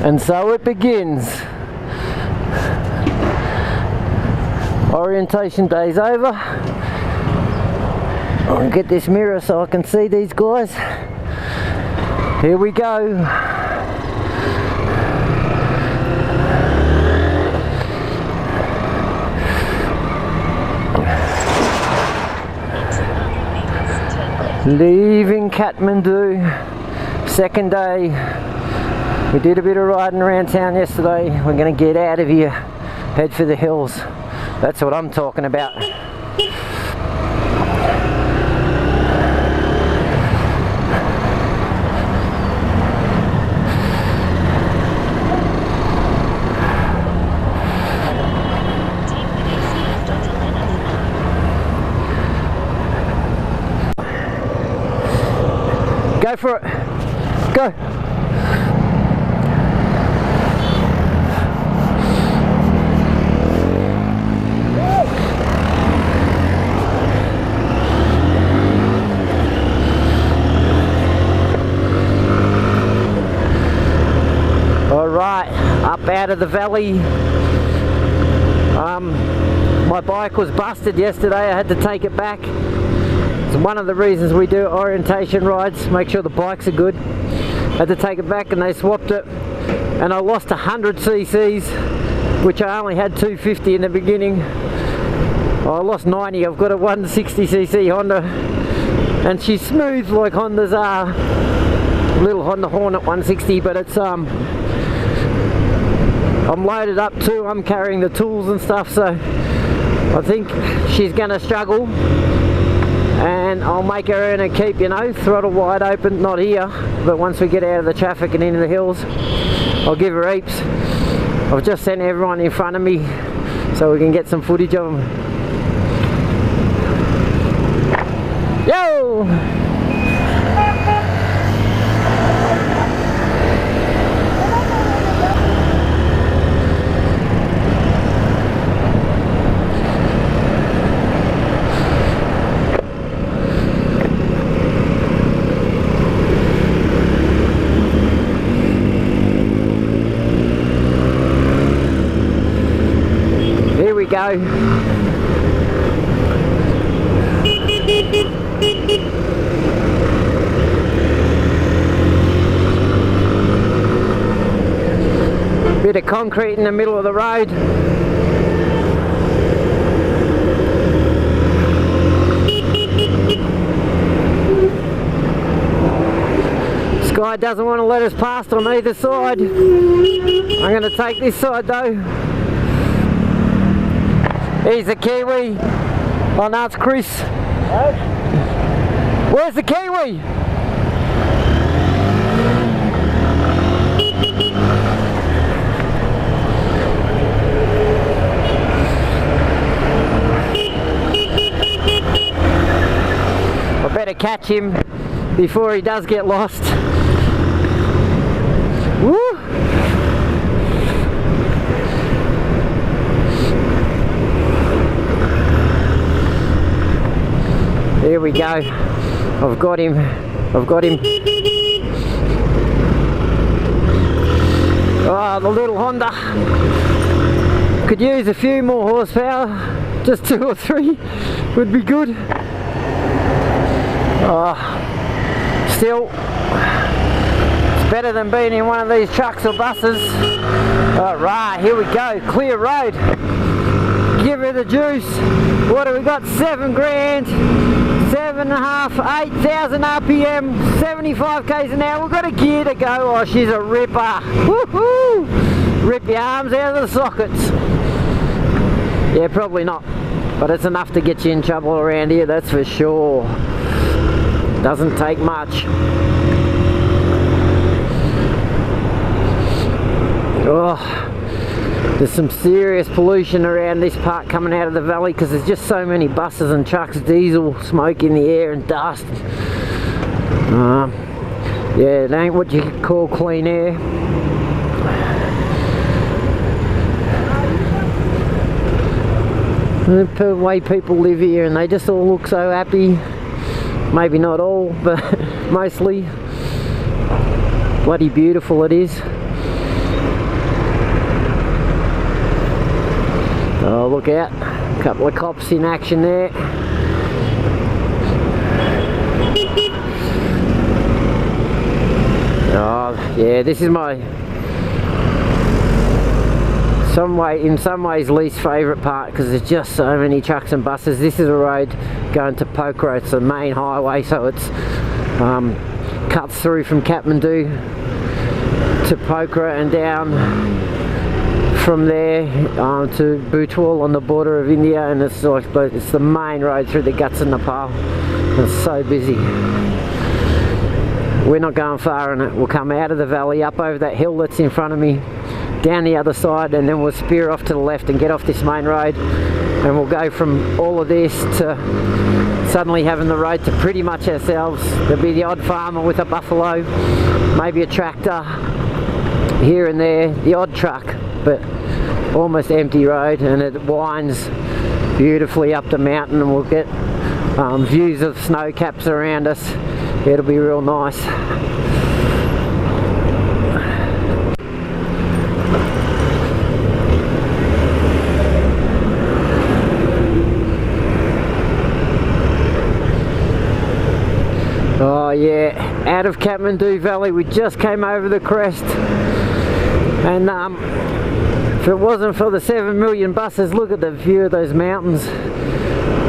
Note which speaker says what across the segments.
Speaker 1: And so it begins. Orientation day's over. I'll get this mirror so I can see these guys. Here we go. Leaving Kathmandu, second day. We did a bit of riding around town yesterday. We're going to get out of here, head for the hills. That's what I'm talking about. Go for it. Go. All right, up out of the valley. My bike was busted yesterday. I had to take it back. It's one of the reasons we do orientation rides, make sure the bikes are good. Had to take it back and they swapped it, and I lost 100 cc's, which I only had 250 in the beginning. I lost 90. I've got a 160cc Honda, and she's smooth like Hondas are. Little Honda Hornet 160, but it's I'm loaded up too. I'm carrying the tools and stuff, so I think she's gonna struggle. And I'll make her earn her keep, you know, throttle wide open, not here, but once we get out of the traffic and into the hills, I'll give her heaps. I've just sent everyone in front of me so we can get some footage of them. Yo! Go. Bit of concrete in the middle of the road. This guy doesn't want to let us past on either side. I'm going to take this side though. He's a Kiwi. Oh no, it's Chris. What? Where's the Kiwi? I better catch him before he does get lost. Woo! There we go. I've got him. I've got him. Oh, the little Honda. Could use a few more horsepower. Just 2 or 3 would be good. Still, it's better than being in one of these trucks or buses. Alright, here we go. Clear road. Give her the juice. What do we got? 7 grand. 7.5, 8,000 RPM, 75 k's an hour. We've got a gear to go. Oh, she's a ripper. Woohoo! Rip your arms out of the sockets. Yeah, probably not, but it's enough to get you in trouble around here, that's for sure. Doesn't take much. Oh. There's some serious pollution around this part coming out of the valley because there's just so many buses and trucks, diesel, smoke in the air and dust. Yeah, it ain't what you could call clean air. The way people live here, and they just all look so happy. Maybe not all, but mostly. Bloody beautiful it is. Oh, look out. A couple of cops in action there. Oh, yeah, this is my in some ways least favourite part, because there's just so many trucks and buses. This is a road going to Pokhara. It's the main highway, so it's cuts through from Kathmandu to Pokhara and down from there to Butwal on the border of India, and it's like it's the main road through the guts of Nepal. It's so busy. We're not going far in it. We'll come out of the valley, up over that hill that's in front of me, down the other side, and then we'll spear off to the left and get off this main road, and we'll go from all of this to suddenly having the road to pretty much ourselves. There'll be the odd farmer with a buffalo, maybe a tractor here and there, the odd truck, but almost empty road, and it winds beautifully up the mountain, and we'll get views of snow caps around us. It'll be real nice. Oh yeah, out of Kathmandu Valley, we just came over the crest, and if it wasn't for the 7 million buses, look at the view of those mountains.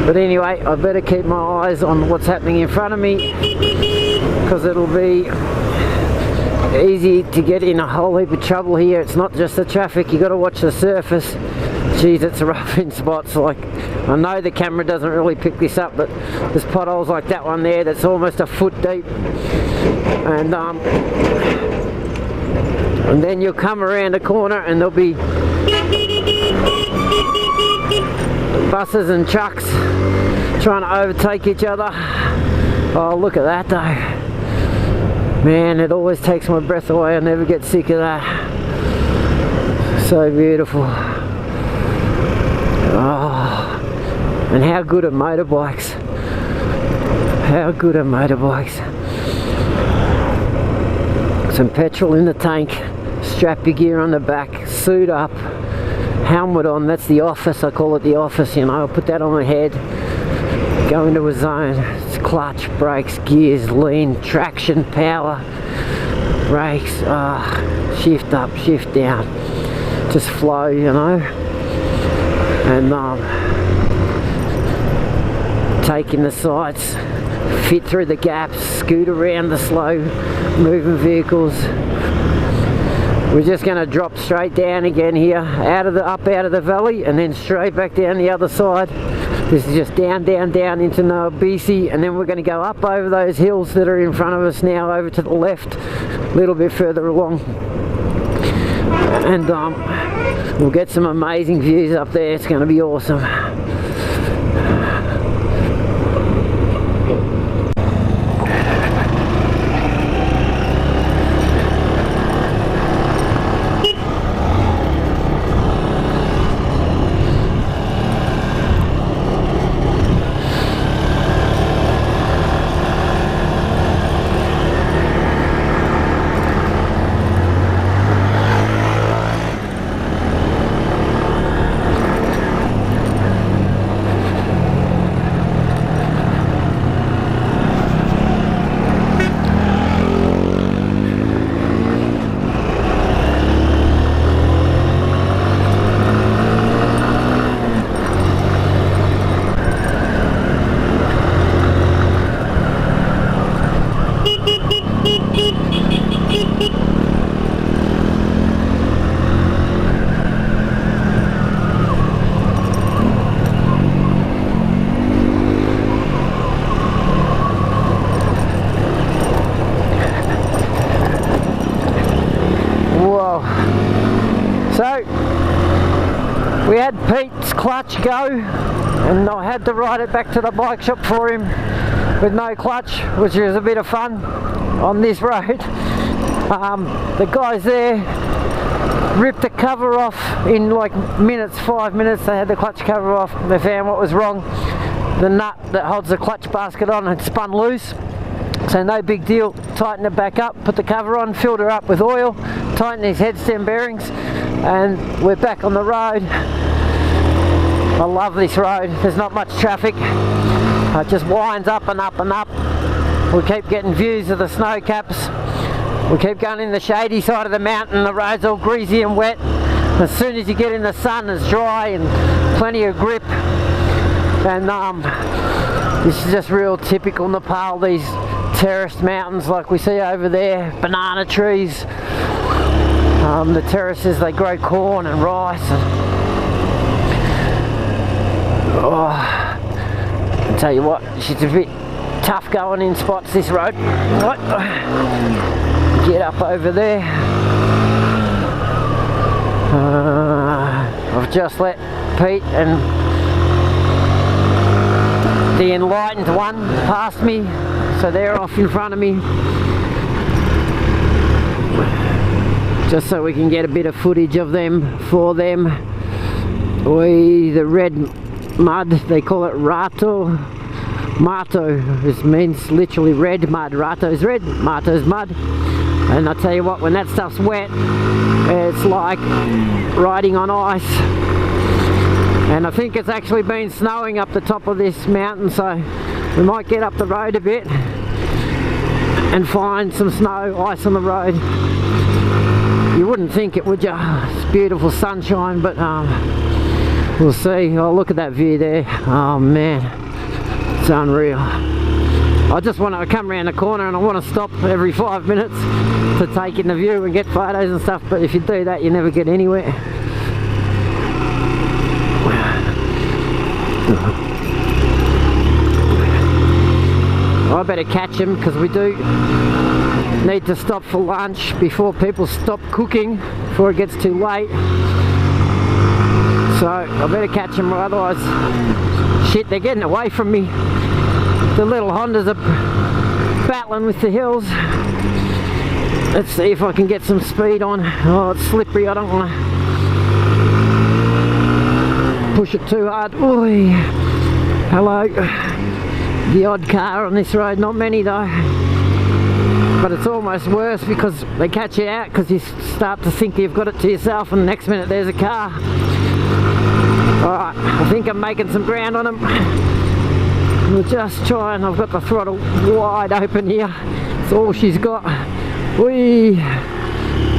Speaker 1: But anyway, I better keep my eyes on what's happening in front of me, because it'll be easy to get in a whole heap of trouble here. It's not just the traffic, you got to watch the surface. Geez, it's rough in spots. Like, I know the camera doesn't really pick this up, but there's potholes like that one there that's almost a foot deep, and then you'll come around a corner and there'll be buses and trucks trying to overtake each other. Oh, look at that though. Man, it always takes my breath away. I never get sick of that. So beautiful. Oh, and how good are motorbikes? How good are motorbikes? Some petrol in the tank, strap your gear on the back, suit up, helmet on. That's the office, I call it the office, you know. I'll put that on my head, go into a zone. It's clutch, brakes, gears, lean, traction, power, brakes, shift up, shift down, just flow, you know. And taking the sights, fit through the gaps, scoot around the slow moving vehicles. We're just going to drop straight down again here, out of the valley, and then straight back down the other side. This is just down, down, down into Noiz, and then we're going to go up over those hills that are in front of us now, over to the left, a little bit further along. And we'll get some amazing views up there. It's going to be awesome. We had Pete's clutch go, and I had to ride it back to the bike shop for him with no clutch, which was a bit of fun on this road. The guys there ripped the cover off in like minutes, 5 minutes. They had the clutch cover off. They found what was wrong. The nut that holds the clutch basket on had spun loose. So no big deal, tighten it back up, put the cover on, filled her up with oil, tighten these head stem bearings, and we're back on the road. I love this road. There's not much traffic. It just winds up and up and up. We keep getting views of the snow caps. We keep going in the shady side of the mountain. The road's all greasy and wet. As soon as you get in the sun, it's dry and plenty of grip. And this is just real typical Nepal, these terraced mountains like we see over there. Banana trees. The terraces, they grow corn and rice. I'll tell you what, she's a bit tough going in spots, this road. What? Get up over there. I've just let Pete and the enlightened one past me, so they're off in front of me. Just so we can get a bit of footage of them for them. The red mud, they call it rato. Mato, this means literally red mud. Rato's red, Mato's mud. And I tell you what, when that stuff's wet, it's like riding on ice. And I think it's actually been snowing up the top of this mountain, so we might get up the road a bit and find some snow, ice on the road. You wouldn't think it, would you? It's beautiful sunshine, but we'll see. Oh, look at that view there. Oh man, it's unreal. I just want to come around the corner and I want to stop every 5 minutes to take in the view and get photos and stuff, but if you do that you never get anywhere. I better catch him because we do need to stop for lunch before people stop cooking, before it gets too late. So I better catch him, or otherwise, shit, they're getting away from me. The little Hondas are battling with the hills. Let's see if I can get some speed on. Oh, it's slippery, I don't want to push it too hard. Oy. Hello. The odd car on this road, not many though. But it's almost worse because they catch you out because you start to think you've got it to yourself and the next minute there's a car. Alright, I think I'm making some ground on them. We'll just try, and I've got the throttle wide open here. That's all she's got. Whee!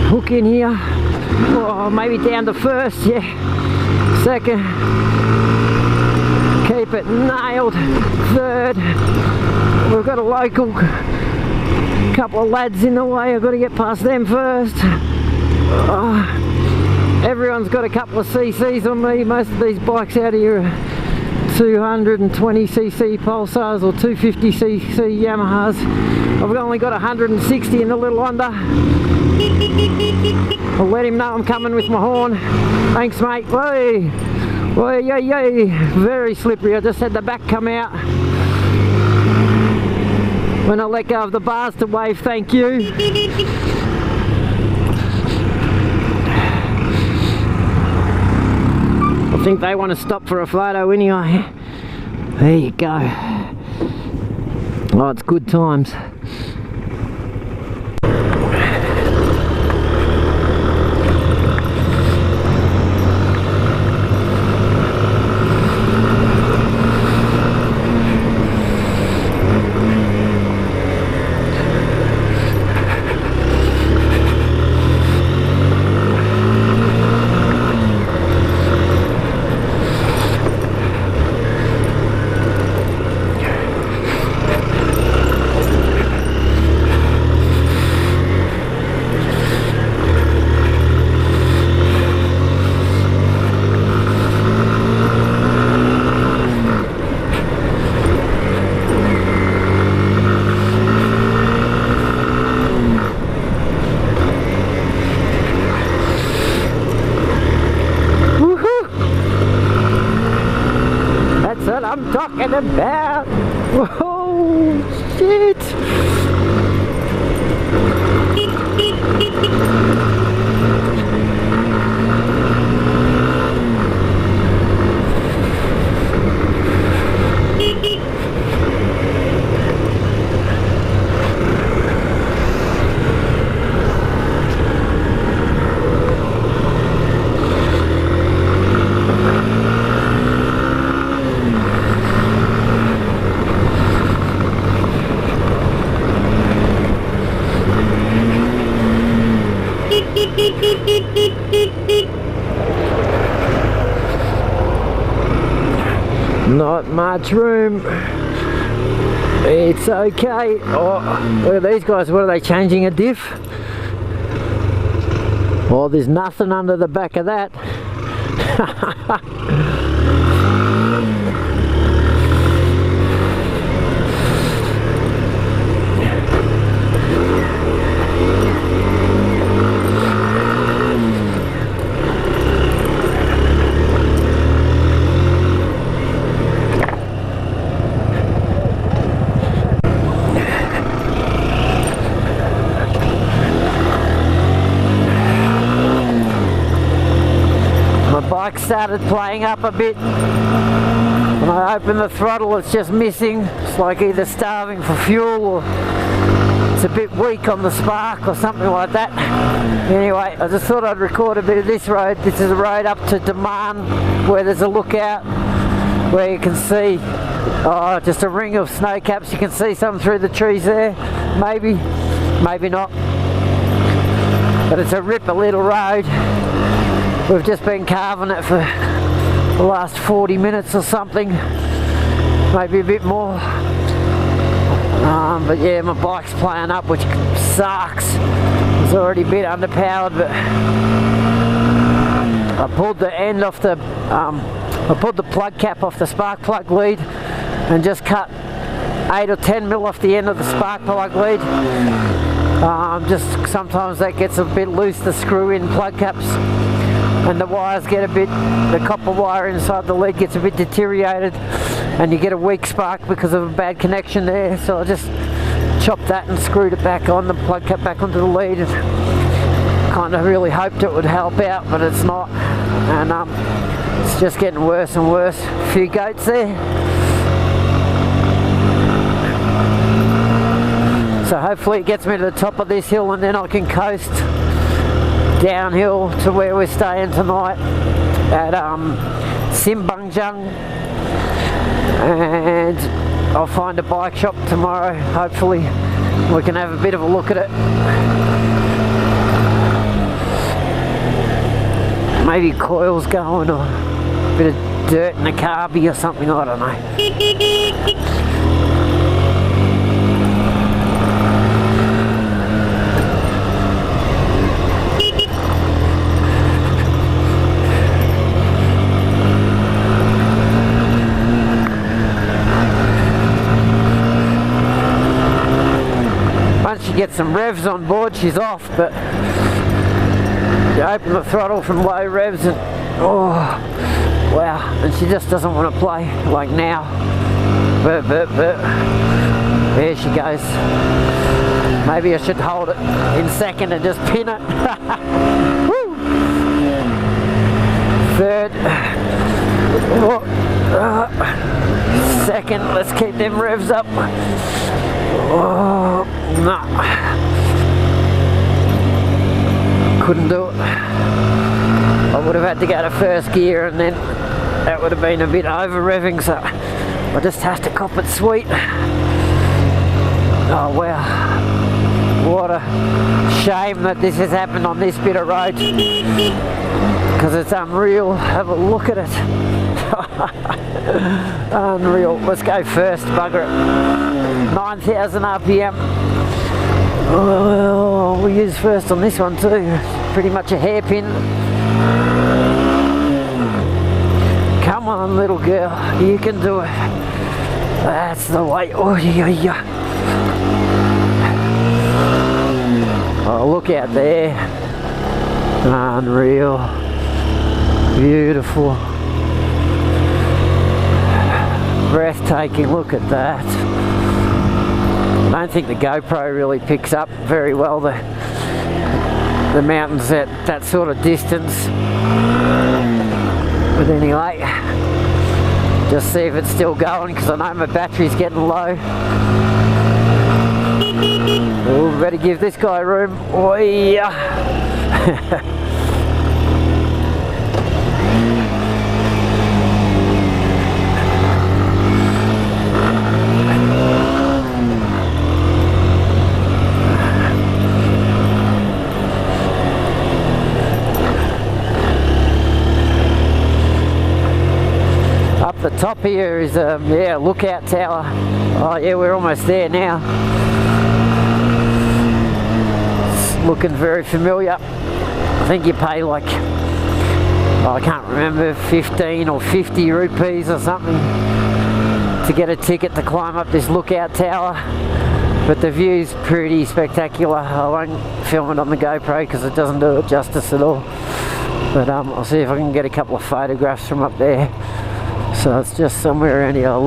Speaker 1: Hook in here. Oh, maybe down to first, yeah. Second. Keep it nailed. Third. We've got a local couple of lads in the way. I've got to get past them first. Everyone's got a couple of CCs on me. Most of these bikes out here are 220cc Pulsars or 250cc Yamahas. I've only got 160 in the little Honda. I'll let him know I'm coming with my horn. Thanks, mate. Whey! Whey, yay, yay! Very slippery. I just had the back come out when I let go of the bars to wave thank you. I think they want to stop for a photo anyway. There you go. Oh, it's good times. I'm talking about. Whoa, shit. Not much room. It's okay. Oh, look at these guys. What are they, changing a diff? Oh, there's nothing under the back of that. Bike started playing up a bit. When I open the throttle, it's just missing. It's like either starving for fuel or it's a bit weak on the spark or something like that. Anyway, I just thought I'd record a bit of this road. This is a road up to Daman where there's a lookout where you can see just a ring of snow caps. You can see some through the trees there. Maybe not. But it's a ripper little road. We've just been carving it for the last 40 minutes or something, maybe a bit more. But yeah, my bike's playing up, which sucks. It's already a bit underpowered, but I pulled the end off the, I pulled the plug cap off the spark plug lead and just cut 8 or 10 mil off the end of the spark plug lead. Just sometimes that gets a bit loose, the screw in plug caps. And the wires get a bit, the copper wire inside the lead gets a bit deteriorated and you get a weak spark because of a bad connection there. So I just chopped that and screwed it back on, the plug cap back onto the lead, and kind of really hoped it would help out, but it's not. And it's just getting worse and worse. A few goats there. So hopefully it gets me to the top of this hill and then I can coast downhill to where we're staying tonight at Simbungjung, and I'll find a bike shop tomorrow. Hopefully we can have a bit of a look at it. Maybe coils going or a bit of dirt in the carby or something, I don't know. Once you get some revs on board, she's off, but you open the throttle from low revs and oh wow, and she just doesn't want to play like now. But there she goes. Maybe I should hold it in second and just pin it. Woo! Third. Second, let's keep them revs up. Oh, no. Couldn't do it. I would have had to go to first gear and then that would have been a bit over revving, so I just have to cop it sweet. Oh wow. What a shame that this has happened on this bit of road, because it's unreal. Have a look at it. Unreal. Let's go first, bugger it. 9,000 RPM. Oh, we use first on this one too. Pretty much a hairpin. Come on, little girl, you can do it. That's the way. Oh yeah. Oh, look out there. Unreal. Beautiful. Breathtaking, look at that. I don't think the GoPro really picks up very well the mountains at that sort of distance. But anyway, just see if it's still going, because I know my battery's getting low. Oh, better give this guy room. Oh yeah. top here is yeah, lookout tower. Oh yeah, we're almost there now. It's looking very familiar. I think you pay like, I can't remember, 15 or 50 rupees or something to get a ticket to climb up this lookout tower. But the view's pretty spectacular. I won't film it on the GoPro because it doesn't do it justice at all. But I'll see if I can get a couple of photographs from up there. So it's just somewhere around here. I'll look